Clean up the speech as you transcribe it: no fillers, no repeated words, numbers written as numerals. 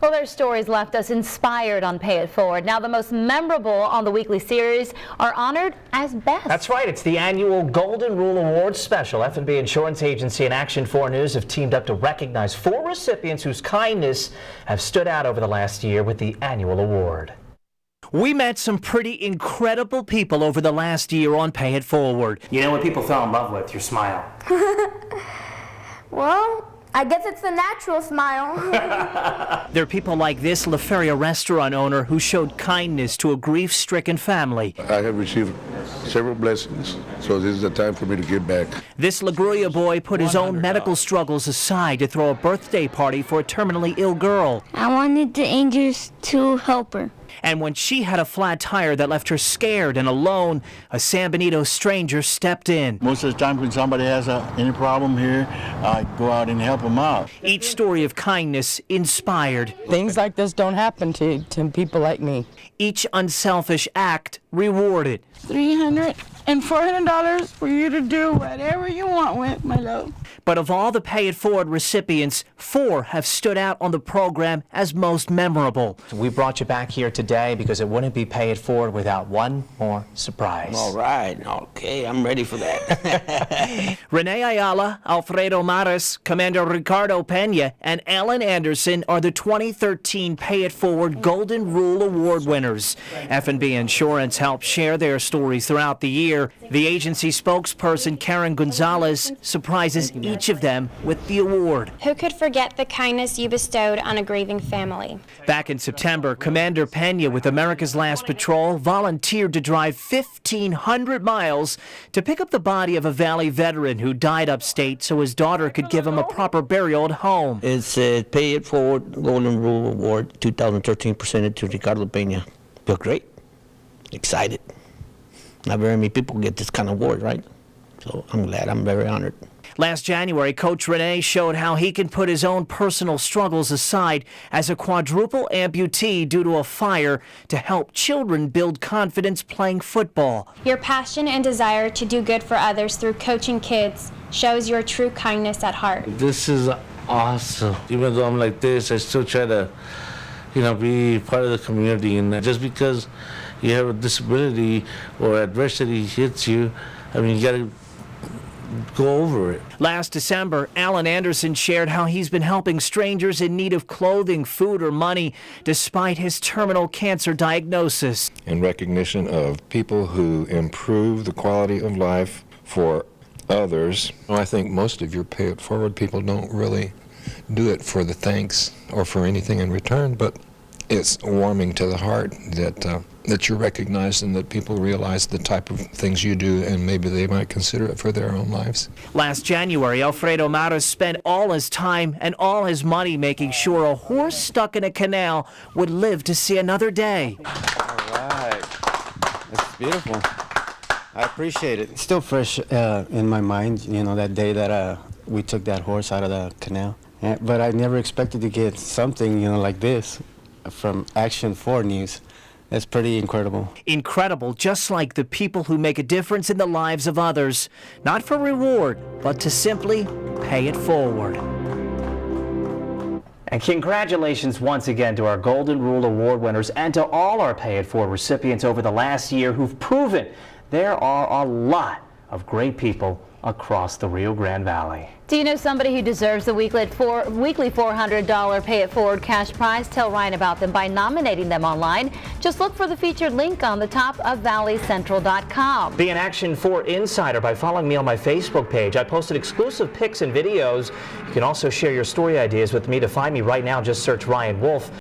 Well, their stories left us inspired on Pay It Forward. Now, the most memorable on the weekly series are honored as best. That's right. It's the annual Golden Rule Awards special. F&B Insurance Agency and Action 4 News have teamed up to recognize 4 recipients whose kindness have stood out over the last year with the annual award. We met some pretty incredible people over the last year on Pay It Forward. You know what people fell in love with? Your smile. Well, I guess it's the natural smile. There are people like this La Feria restaurant owner who showed kindness to a grief-stricken family. I have received several blessings, so this is the time for me to give back. This La Grulla boy put his own medical struggles aside to throw a birthday party for a terminally ill girl. I wanted the angels to help her. And when she had a flat tire that left her scared and alone, a San Benito stranger stepped in. Most of the time when somebody has any problem here, I go out and help them out. Each story of kindness inspired. Things like this don't happen to people like me. Each unselfish act rewarded. $300 and $400 for you to do whatever you want with, my love. But of all the Pay It Forward recipients, 4 have stood out on the program as most memorable. We brought you back here today because it wouldn't be Pay It Forward without one more surprise. All right. Okay, I'm ready for that. Renee Ayala, Alfredo Mares, Commander Ricardo Pena, and Alan Anderson are the 2013 Pay It Forward Golden Rule Award winners. F&B Insurance helped share their stories throughout the year. The agency spokesperson Karen Gonzalez surprises each of them with the award. Who could forget the kindness you bestowed on a grieving family? Back in September, Commander Pena with America's Last Patrol volunteered to drive 1,500 miles to pick up the body of a Valley veteran who died upstate so his daughter could give him a proper burial at home. It's a Pay It Forward Golden Rule Award 2013 presented to Ricardo Pena. Feel great. Excited. Not very many people get this kind of award, right? So I'm glad. I'm very honored. Last January, Coach Renee showed how he can put his own personal struggles aside as a quadruple amputee due to a fire to help children build confidence playing football. Your passion and desire to do good for others through coaching kids shows your true kindness at heart. This is awesome. Even though I'm like this, I still try to, be part of the community. And just because you have a disability or adversity hits you, you got to go over it. Last December, Alan Anderson shared how he's been helping strangers in need of clothing, food, or money despite his terminal cancer diagnosis. In recognition of people who improve the quality of life for others, I think most of your Pay It Forward people don't really do it for the thanks or for anything in return, but it's warming to the heart that you're recognized and that people realize the type of things you do and maybe they might consider it for their own lives. Last January, Alfredo Mares spent all his time and all his money making sure a horse stuck in a canal would live to see another day. All right. That's beautiful. I appreciate it. It's still fresh in my mind, that day that we took that horse out of the canal. But I never expected to get something, like this from Action 4 News. That's pretty incredible. Incredible, just like the people who make a difference in the lives of others, not for reward, but to simply pay it forward. And congratulations once again to our Golden Rule Award winners and to all our Pay It Forward recipients over the last year who've proven there are a lot of great people across the Rio Grande Valley. Do you know somebody who deserves the weekly $400 Pay It Forward cash prize? Tell Ryan about them by nominating them online. Just look for the featured link on the top of valleycentral.com. Be an Action 4 insider by following me on my Facebook page. I posted exclusive pics and videos. You can also share your story ideas with me. To find me right now, just search Ryan Wolf.